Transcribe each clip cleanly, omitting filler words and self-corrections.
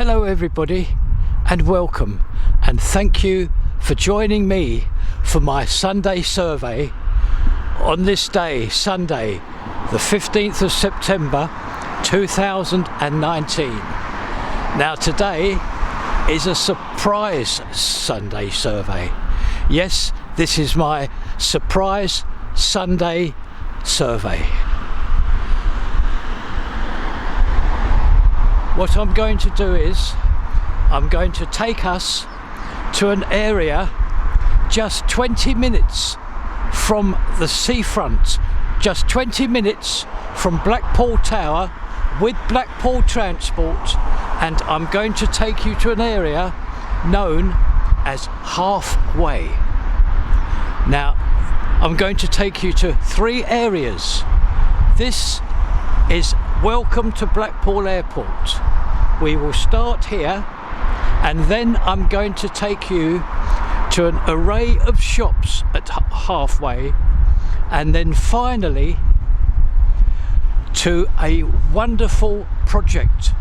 Hello everybody and welcome, and thank you for joining me for my Sunday survey on this day, Sunday the 15th of September 2019. Now today is a surprise Sunday survey. Yes, this is my surprise Sunday survey. What I'm going to do is I'm going to take us to an area just 20 minutes from the seafront, just 20 minutes from Blackpool Tower with Blackpool Transport, and I'm going to take you to an area known as Halfway. Now I'm going to take you to three areas. This is Welcome to Blackpool Airport. We will start here and then I'm going to take you to an array of shops at Halfway, and then finally to a wonderful project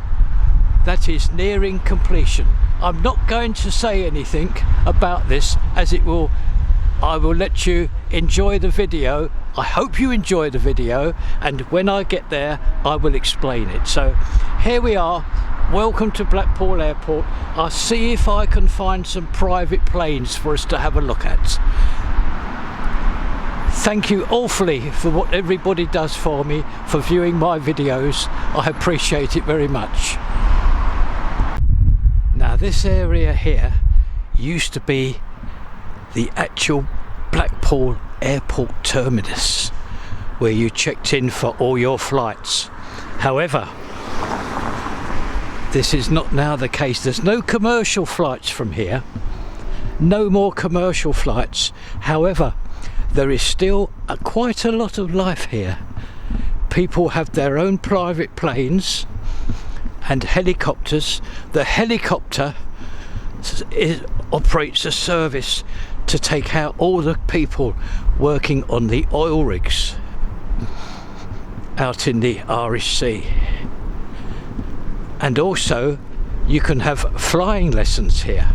that is nearing completion. I'm not going to say anything about this as I will let you enjoy the video. I hope you enjoy the video, and when I get there I will explain it. So here we are, welcome to Blackpool Airport. I'll see if I can find some private planes for us to have a look at. Thank you awfully for what everybody does for me, for viewing my videos. I appreciate it very much. Now this area here used to be the actual Blackpool Airport terminus where you checked in for all your flights. However, this is not now the case. There's no commercial flights from here, no more commercial flights. However, there is still quite a lot of life here. People have their own private planes and helicopters. The helicopter operates a service to take out all the people working on the oil rigs out in the Irish Sea. And also you can have flying lessons here.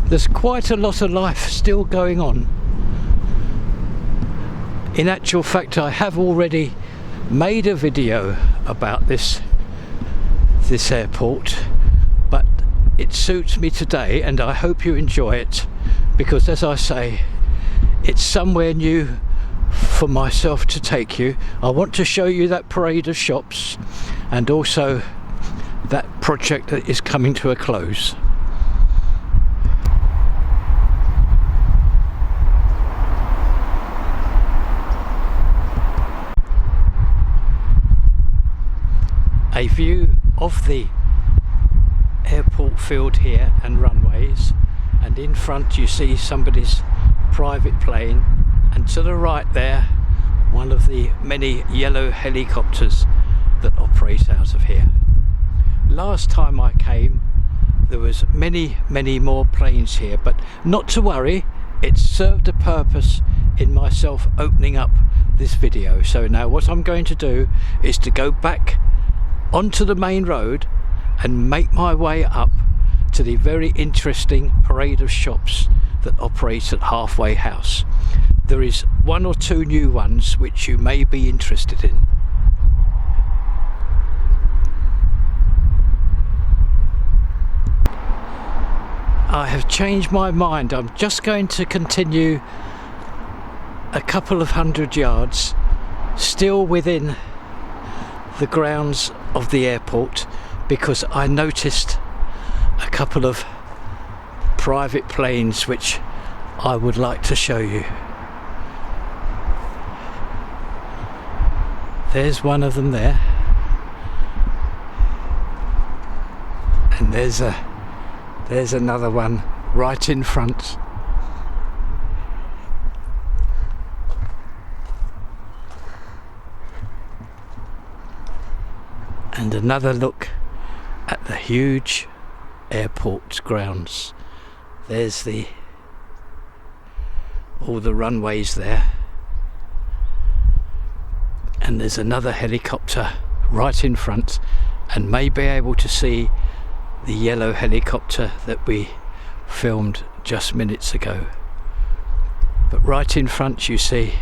There's quite a lot of life still going on. In actual fact, I have already made a video about this airport, but it suits me today and I hope you enjoy it, because as I say, it's somewhere new for myself to take you. I want to show you that parade of shops and also that project that is coming to a close. A view of the airport field here and runways, and in front you see somebody's private plane, and to the right there one of the many yellow helicopters that operate out of here. Last time I came there was many more planes here, but not to worry, it served a purpose in myself opening up this video. So now what I'm going to do is to go back onto the main road and make my way up to the very interesting parade of shops that operate at Halfway House. There is one or two new ones which you may be interested in. I have changed my mind. I'm just going to continue a couple of 100 yards, still within the grounds of the airport, because I noticed a couple of private planes which I would like to show you. There's one of them there, and there's another one right in front. And another look at the huge airport grounds. There's all the runways there, and there's another helicopter right in front, and may be able to see the yellow helicopter that we filmed just minutes ago. But right in front you see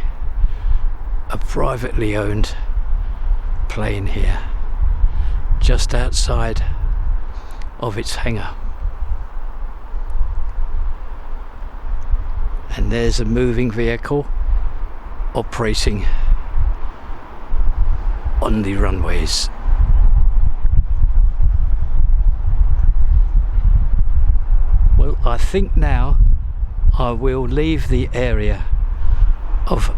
a privately owned plane here, just outside of its hangar. And there's a moving vehicle operating on the runways. Well, I think now I will leave the area of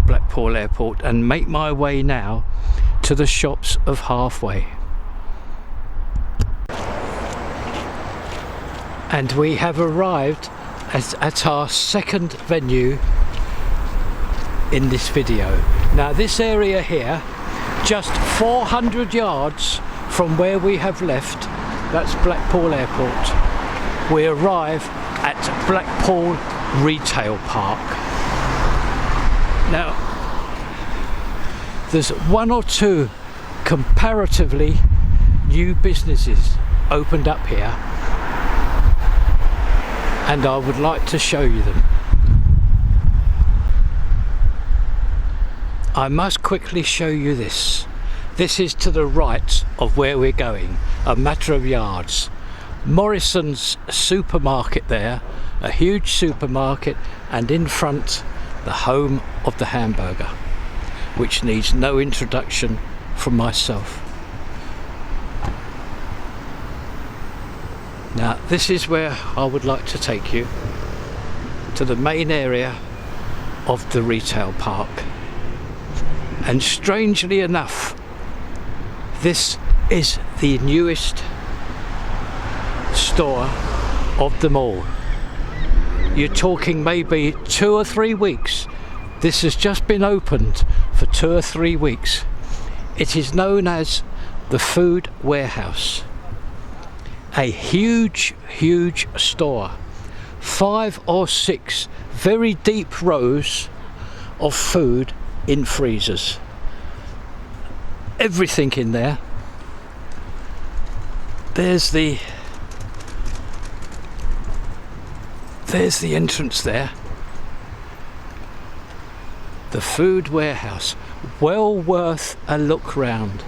Blackpool Airport and make my way now to the shops of Halfway. And we have arrived at our second venue in this video. Now this area here, just 400 yards from where we have left, that's Blackpool Airport, we arrive at Blackpool Retail Park. Now there's one or two comparatively new businesses opened up here, and I would like to show you them. I must quickly show you this. This is to the right of where we're going, a matter of yards. Morrison's supermarket there, a huge supermarket, and in front the home of the hamburger, which needs no introduction from myself. Now this is where I would like to take you, to the main area of the retail park. And strangely enough, this is the newest store of them all. You're talking maybe 2 or 3 weeks. This has just been opened for 2 or 3 weeks. It is known as the Food Warehouse. A huge store. 5 or 6 very deep rows of food in freezers. Everything in there. There's the entrance there. The Food Warehouse. Well worth a look round.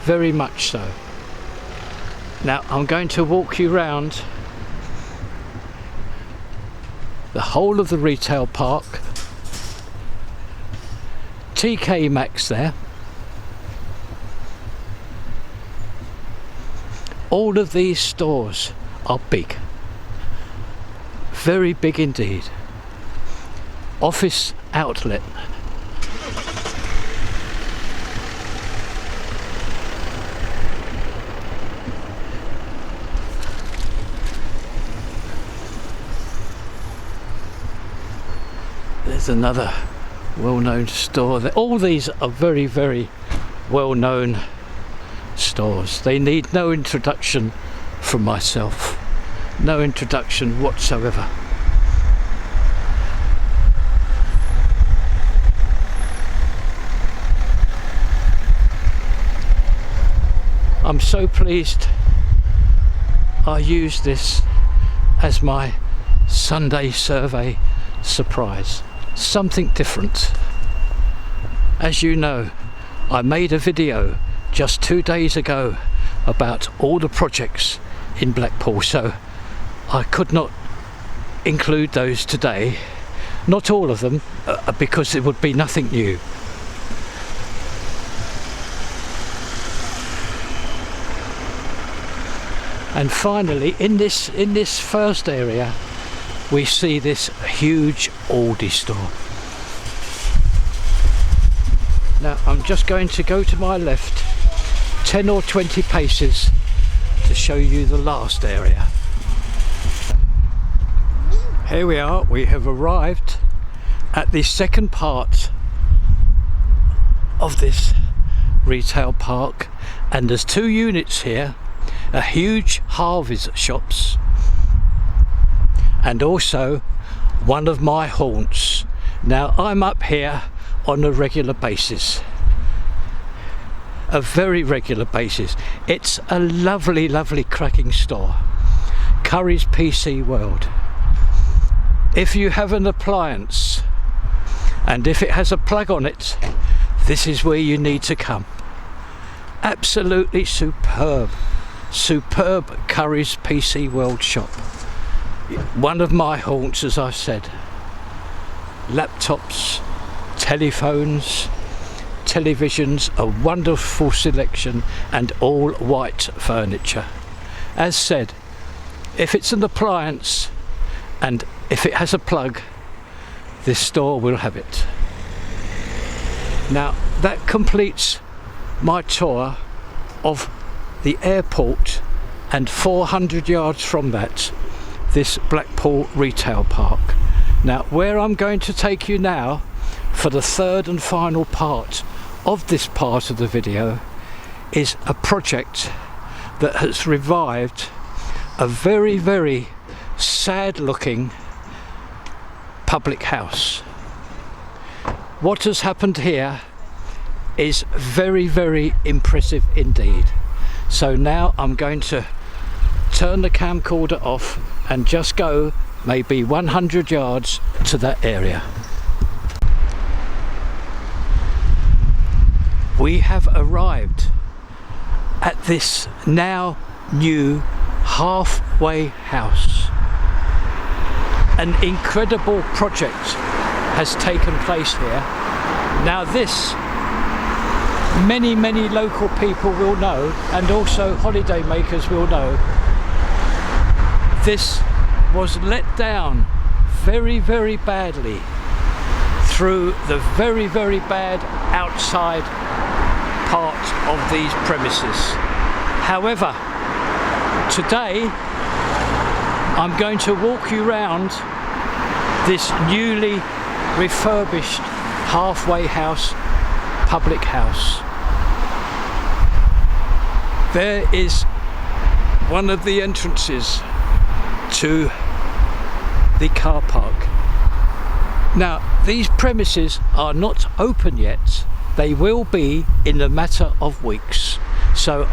Very much so. Now I'm going to walk you round the whole of the retail park. TK Maxx there. All of these stores are big. Very big indeed. Office outlet. There's another well-known store there. All these are very well-known stores. They need no introduction from myself. No introduction whatsoever. I'm so pleased I used this as my Sunday survey surprise. Something different. As you know, I made a video just 2 days ago about all the projects in Blackpool, so I could not include those today. Not all of them, because it would be nothing new. And finally, in this first area, we see this huge Aldi store. Now I'm just going to go to my left 10 or 20 paces to show you the last area. Here we are, we have arrived at the second part of this retail park, and there's 2 units here, a huge Harvey's shops, and also one of my haunts. Now I'm up here on a regular basis. a very regular basis. It's a lovely, lovely cracking store. Curry's PC World. If you have an appliance and if it has a plug on it, this is where you need to come. Absolutely superb Curry's PC World shop. One of my haunts, as I've said. Laptops, telephones, televisions, a wonderful selection, and all white furniture. As said, if it's an appliance and if it has a plug, this store will have it. Now that completes my tour of the airport, and 400 yards from that, this Blackpool retail park. Now where I'm going to take you now for the third and final part of this part of the video is a project that has revived a very, very sad looking public house. What has happened here is very, very impressive indeed. So now I'm going to turn the camcorder off and just go maybe 100 yards to that area. We have arrived at this now new halfway house. An incredible project has taken place here. Now this, many local people will know, and also holiday makers will know, this was let down very, very badly through the very, very bad outside part of these premises. However, today I'm going to walk you round this newly refurbished halfway house, public house. There is one of the entrances to the car park. Now these premises are not open yet. They will be in a matter of weeks. So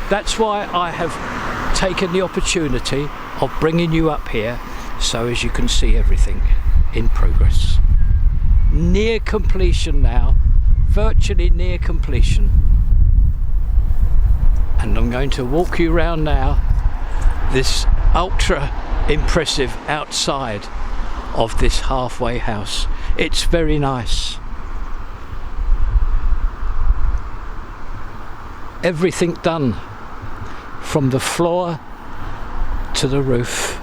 that's why I have taken the opportunity of bringing you up here so as you can see everything in progress. Near completion now, virtually near completion. And I'm going to walk you around now this ultra impressive outside of this halfway house. It's very nice. Everything done from the floor to the roof.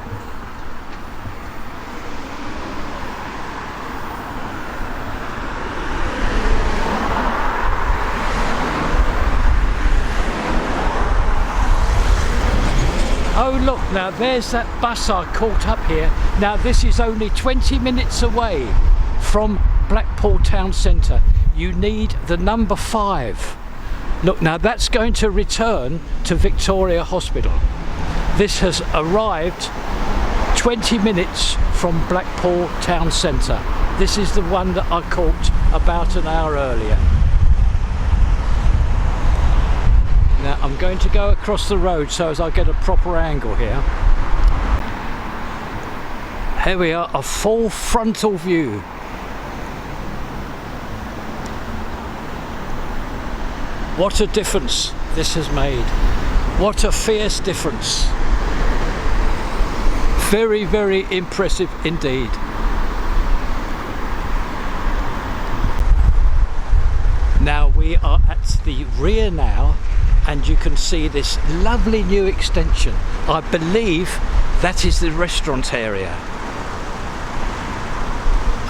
Oh look, now there's that bus I caught up here. Now this is only 20 minutes away from Blackpool town centre. You need the number 5. Look, now that's going to return to Victoria Hospital. This has arrived 20 minutes from Blackpool town centre. This is the one that I caught about an hour earlier. Now I'm going to go across the road so as I get a proper angle here. Here we are, a full frontal view. What a difference this has made. What a fierce difference. Very, very impressive indeed. Now we are at the rear now, and you can see this lovely new extension. I believe that is the restaurant area.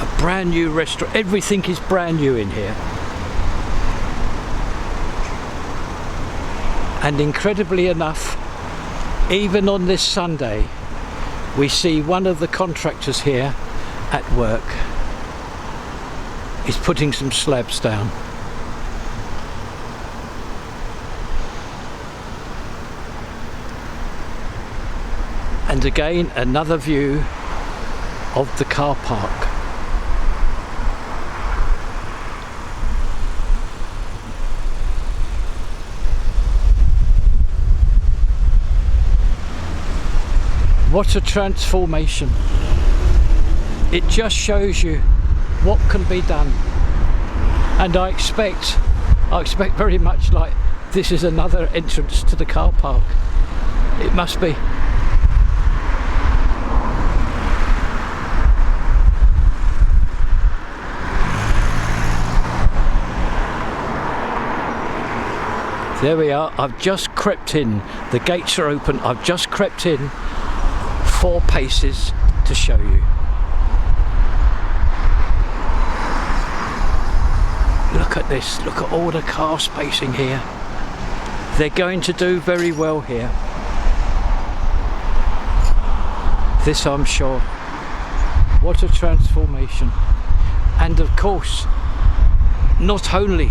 A brand new restaurant. Everything is brand new in here. And incredibly enough, even on this Sunday, we see one of the contractors here at work. He's putting some slabs down. And again, another view of the car park. What a transformation. It just shows you what can be done. And I expect very much like this is another entrance to the car park. It must be. There we are. I've just crept in. The gates are open. I've just crept in 4 paces to show you. Look at this. Look at all the car spacing here. They're going to do very well here. This I'm sure. What a transformation. And of course, not only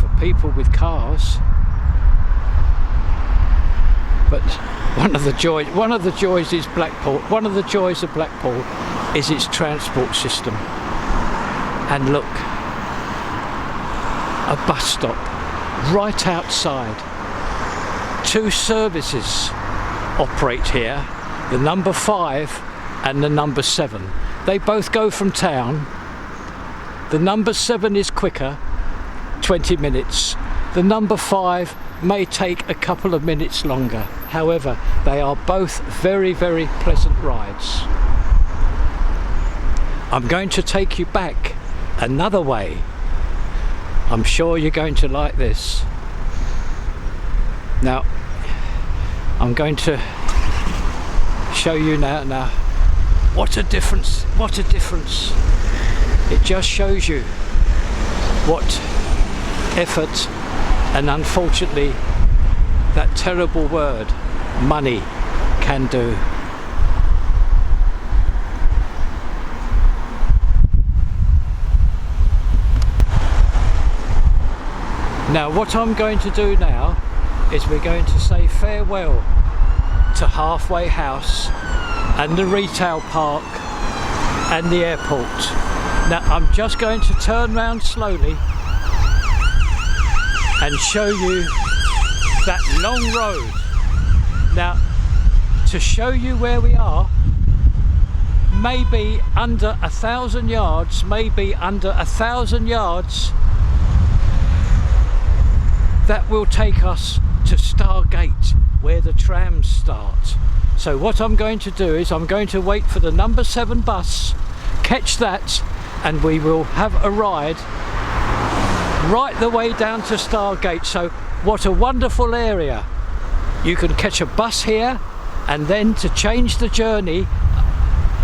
for people with cars, but one of the joys is Blackpool. One of the joys of Blackpool is its transport system. And look, a bus stop right outside. 2 services operate here, the number 5 and the number 7. They both go from town. The number 7 is quicker, 20 minutes. The number 5 may take a couple of minutes longer. However, they are both very, very pleasant rides. I'm going to take you back another way. I'm sure you're going to like this. Now, I'm going to show you now. What a difference, what a difference. It just shows you what effort and, unfortunately, that terrible word, money, can do. Now what I'm going to do now is we're going to say farewell to Halfway House and the retail park and the airport. Now I'm just going to turn round slowly and show you that long road. Now, to show you where we are, maybe under 1,000 yards, that will take us to Stargate, where the trams start. So what I'm going to do is I'm going to wait for the number 7 bus, catch that, and we will have a ride right the way down to Stargate. So what a wonderful area. You can catch a bus here, and then to change the journey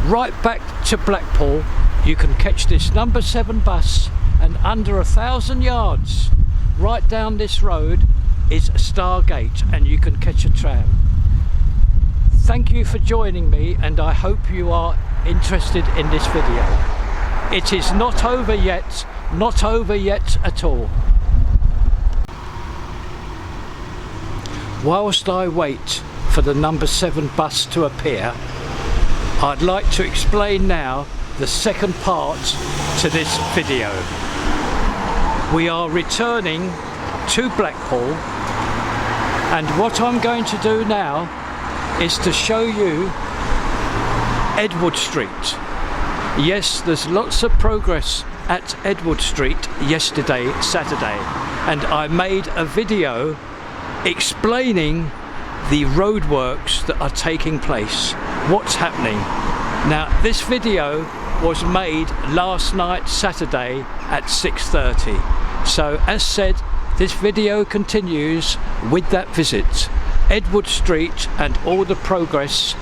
right back to Blackpool, you can catch this number 7 bus, and under 1,000 yards right down this road is Stargate, and you can catch a tram. Thank you for joining me, and I hope you are interested in this video. It is not over yet, not over yet at all. Whilst I wait for the number 7 bus to appear, I'd like to explain now the second part to this video. We are returning to Blackpool, and what I'm going to do now is to show you Edward Street. Yes, there's lots of progress at Edward Street yesterday, Saturday, and I made a video explaining the roadworks that are taking place, what's happening. Now, this video was made last night, Saturday, at 6:30. So, as said, this video continues with that visit. Edward Street and all the progress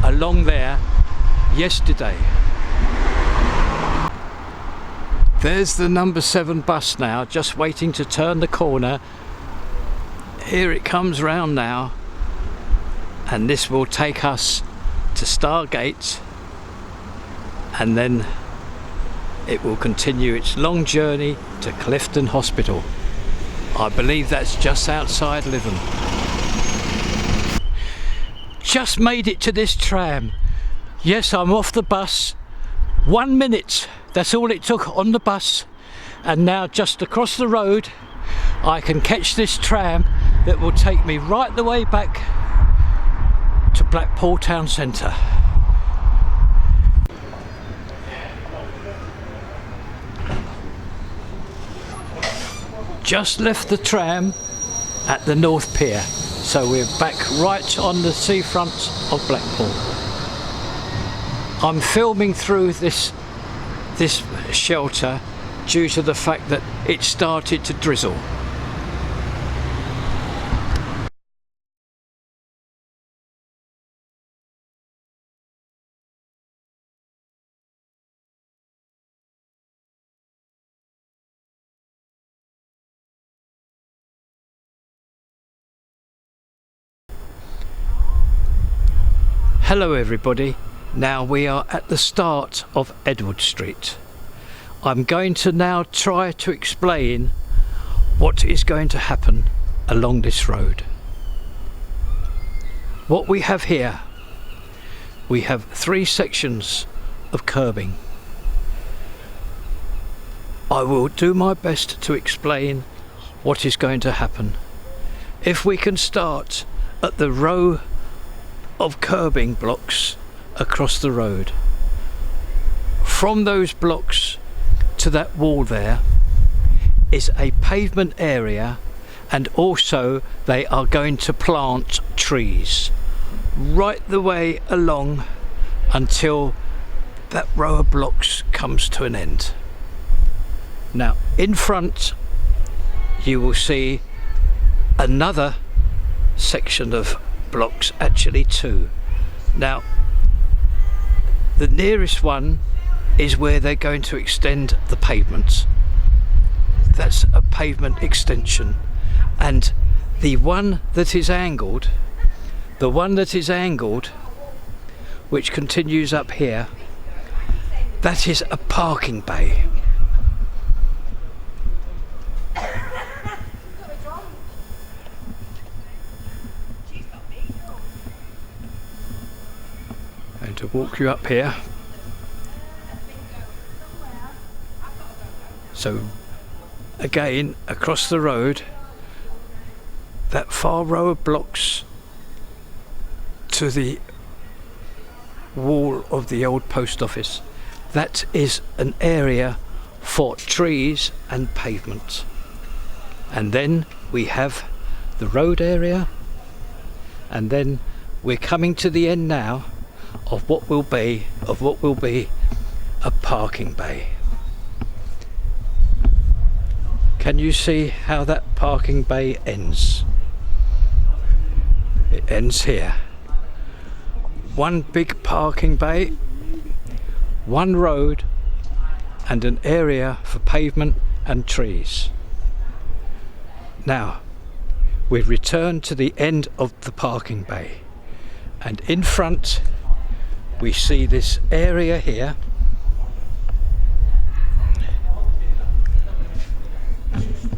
along there yesterday. There's the number 7 bus now, just waiting to turn the corner. Here it comes round now, and this will take us to Stargate, and then it will continue its long journey to Clifton Hospital. I believe that's just outside Lytham. Just made it to this tram. Yes, I'm off the bus. 1 minute, that's all it took on the bus. And now just across the road, I can catch this tram that will take me right the way back to Blackpool town centre. Just left the tram at the North Pier, so we're back right on the seafront of Blackpool. I'm filming through this shelter due to the fact that it started to drizzle. Hello everybody, now we are at the start of Edward Street. I'm going to now try to explain what is going to happen along this road. What we have here, we have 3 sections of curbing. I will do my best to explain what is going to happen. If we can start at the row of curbing blocks across the road. From those blocks to that wall there is a pavement area, and also they are going to plant trees right the way along until that row of blocks comes to an end. Now in front you will see another section of blocks, actually 2. Now the nearest one is where they're going to extend the pavement. That's a pavement extension, and the one that is angled, which continues up here, that is a parking bay. And to walk you up here. So again, across the road, that far row of blocks to the wall of the old post office, that is an area for trees and pavement. And then we have the road area, and then we're coming to the end now of what will be a parking bay. Can you see how that parking bay ends? It ends here. One big parking bay, one road, and an area for pavement and trees. Now we've returned to the end of the parking bay, and in front we see this area here.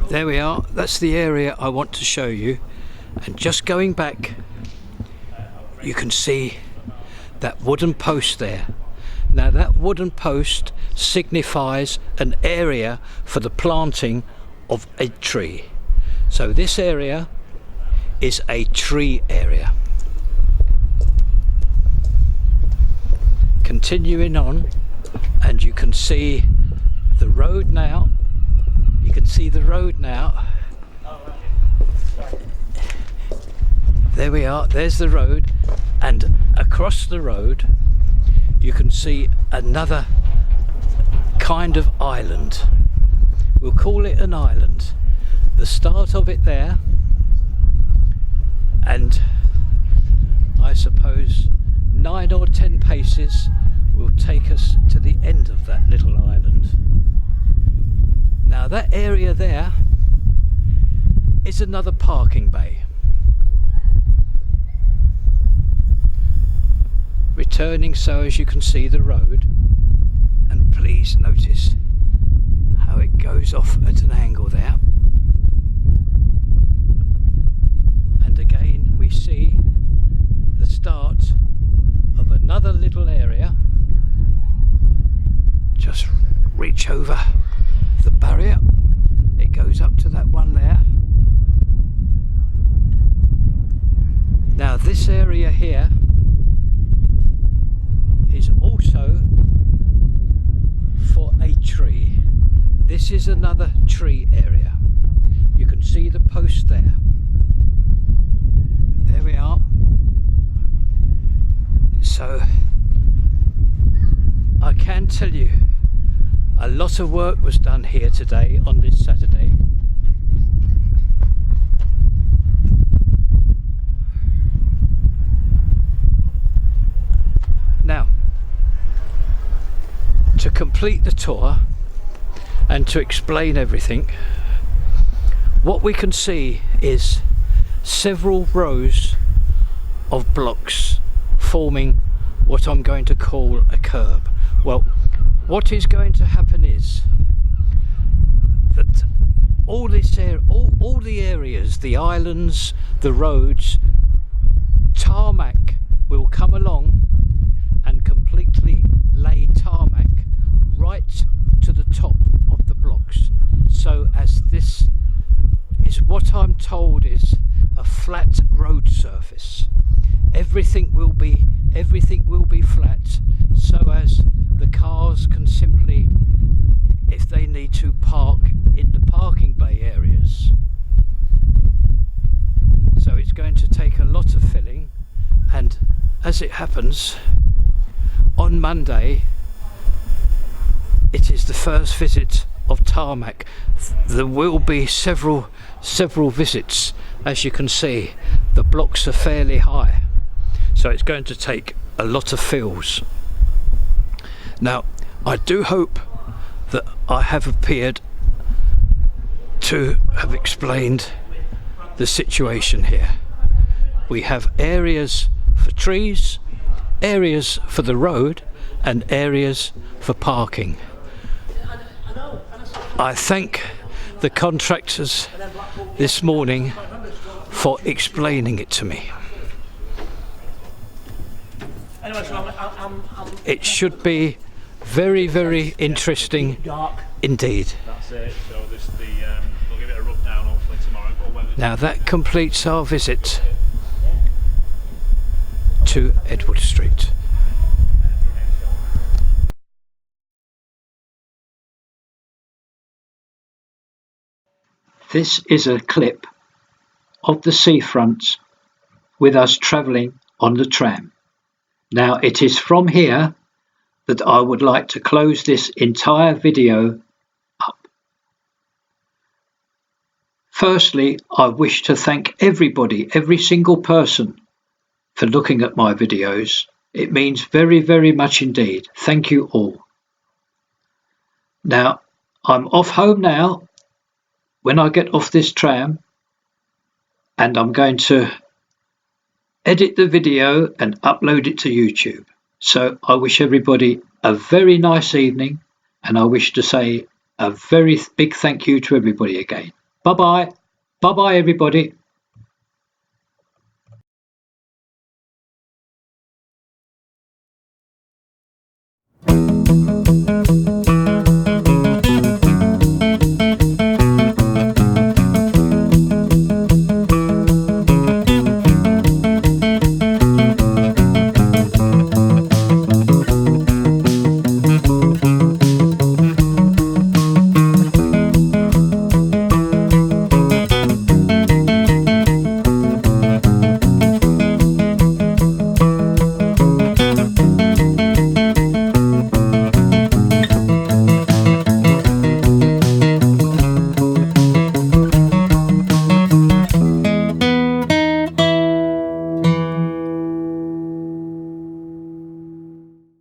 There we are, that's the area I want to show you. And just going back, you can see that wooden post there. Now that wooden post signifies an area for the planting of a tree. So this area is a tree area. Continuing on, and you can see the road now. You can see the road now. There we are, there's the road, and across the road you can see another kind of island. We'll call it an island. The start of it there, and I suppose 9 or 10 paces will take us to the end of that little island. Now that area there is another parking bay. Returning so as you can see the road, and please notice how it goes off at an angle there. And again we see the start of another little area. Just reach over the barrier, it goes up to that one there. Now this area here this is another tree area. You can see the post there. There we are. So I can tell you a lot of work was done here today on this Saturday. Now, to complete the tour and to explain everything, what we can see is several rows of blocks forming what I'm going to call a curb. Well, what is going to happen is that all the areas, the islands, the roads, tarmac will come along and completely lay tarmac right to the top of the blocks, so as this is what I'm told is a flat road surface. Everything will be flat, so as the cars can simply, if they need to, park in the parking bay areas. So it's going to take a lot of filling, and as it happens, on Monday it is the first visit of tarmac. There will be several visits. As you can see, the blocks are fairly high, so it's going to take a lot of fills. Now, I do hope that I have appeared to have explained the situation here. We have areas for trees, areas for the road, and areas for parking. I thank the contractors this morning for explaining it to me. It should be very, very interesting indeed. That's it. So we'll give it a rub down hopefully tomorrow. Now that completes our visit to Edward Street. This is a clip of the seafront with us travelling on the tram. Now it is from here that I would like to close this entire video up. Firstly, I wish to thank everybody, every single person, for looking at my videos. It means very, very much indeed. Thank you all. Now, I'm off home now when I get off this tram, and I'm going to edit the video and upload it to YouTube. So I wish everybody a very nice evening, and I wish to say a very big thank you to everybody again. Bye-bye. Bye-bye, everybody.